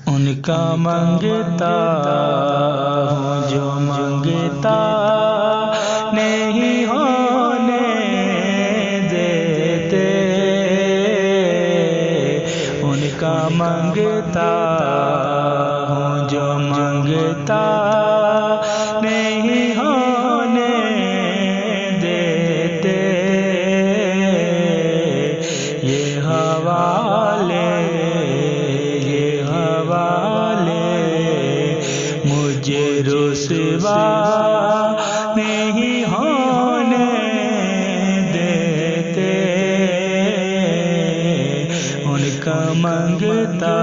ان کا منگتا ہوں جو منگتا نہیں ہونے دیتے، ان کا منگتا ہوں جو منگتا نہیں ہونے دیتے، یہ حوالے مجھے رسوا نہیں ہونے دیتے، ان کا منگتا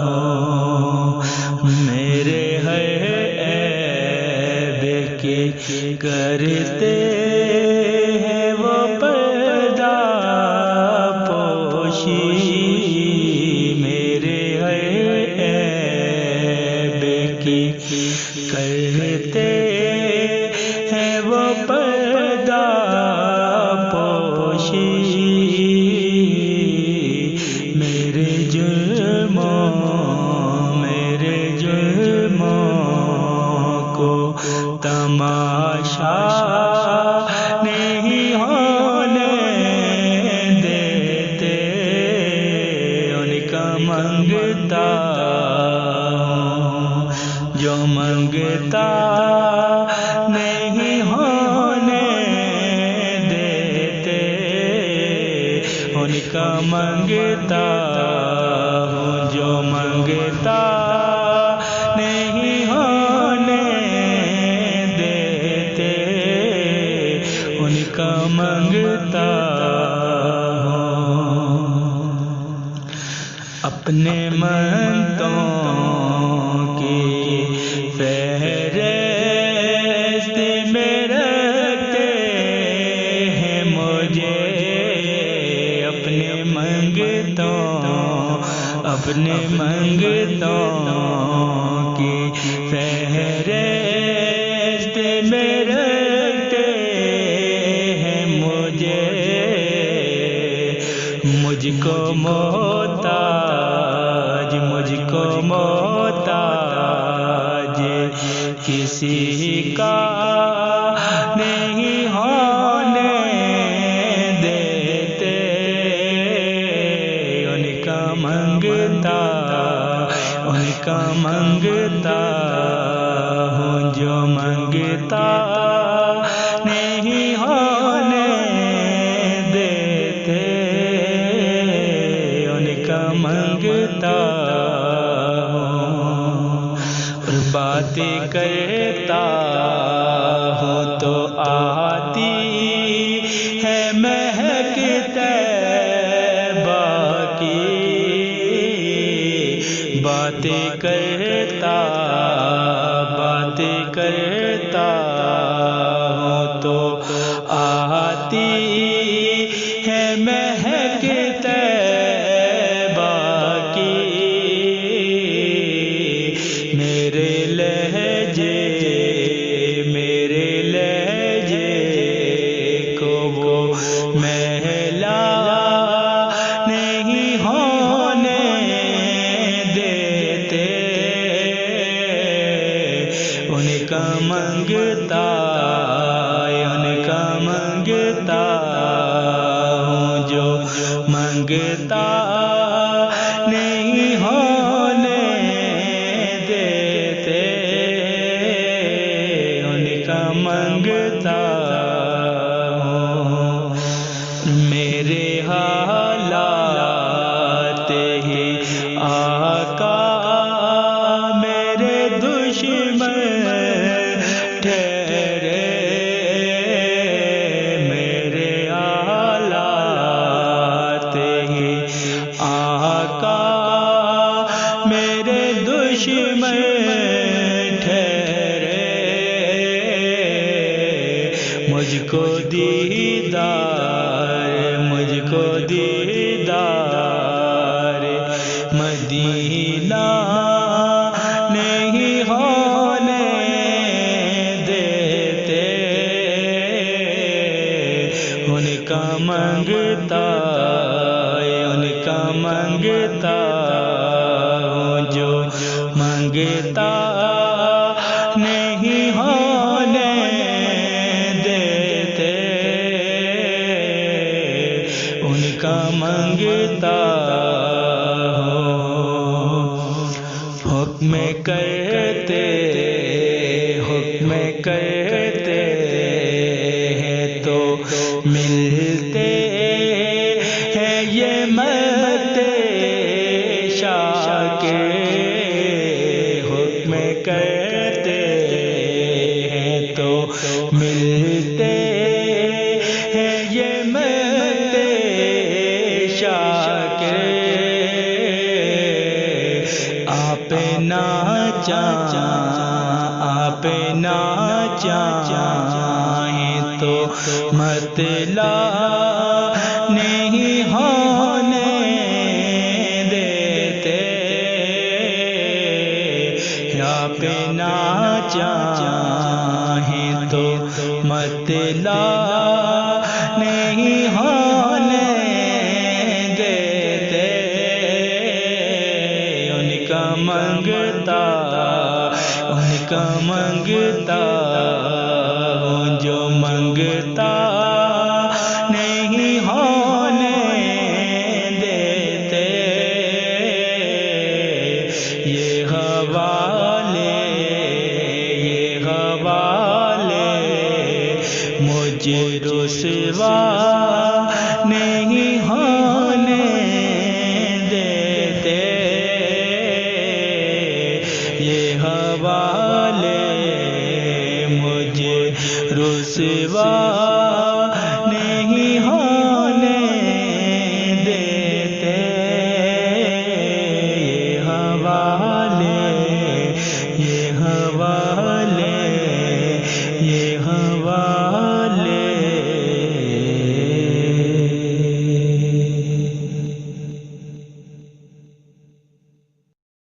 ہوں میرے ہے عیب کی کرتے ہیں وہ پردہ پوشی، میرے ہے عیب کی کرتے ہیں وہ پردہ پوشی، میرے جرموں کو تماشا نہیں ہونے دیتے، ان کا منگتا جو منگتا نہیں ہونے دیتے، ان کا منگتا ہوں جو منگتا نہیں ہونے دیتے، ان کا منگتا ہوں اپنے منتوں کی فہرست میں رکھتے ہیں مجھے، اپنے منگتوں کی فہرست میں رکھتے ہیں مجھے، مجھ کو محتاج کسی کا نہیں ہونے دیتے، ان کا منگتا ہوں جو منگتا نہیں ہونے دیتے، ان کا منگتا ہوں اور باتیں کرتا ہوں تو آتی ہے مہک طیبہ کی، باتیں کرتا ہوں تو آتی ہے مہک طیبہ کی، میرے لہجے کو وہ محلا نہیں ہونے دیتے، ان کا منگتا ہوں جو منگتا نہیں ہونے دیتے، ان کا منگتا ہوں میرے حالات ہی آقا میرے دشمن ٹھہرے، میرے حالات ہی آقا میرے دشمن ٹھہرے، مجھ کو دیدار مدینہ نہیں ہونے دیتے، ان کا منگتا ہوں منگتا نہیں ہونے دیتے، ان کا منگتا حکم کرتے ہیں تو ملتے ہیں یہ مت شاہ کے، حکم کرتے ہیں تو ملتے ہیں یہ مت شاہ کے، آپ نہ چاہیں تو مطلع نہیں ہونے دیتے، آپ نہ چاہیں تو مطلع نہیں ہونے دیتے، ان کا منگتا جو منگتا نہیں ہونے دیتے، یہ حوالے مجھے رسوا نہیں ہونے دیتے، یہ حوالے مجھے رسوا نہیں ہونے دیتے، یہ حوالے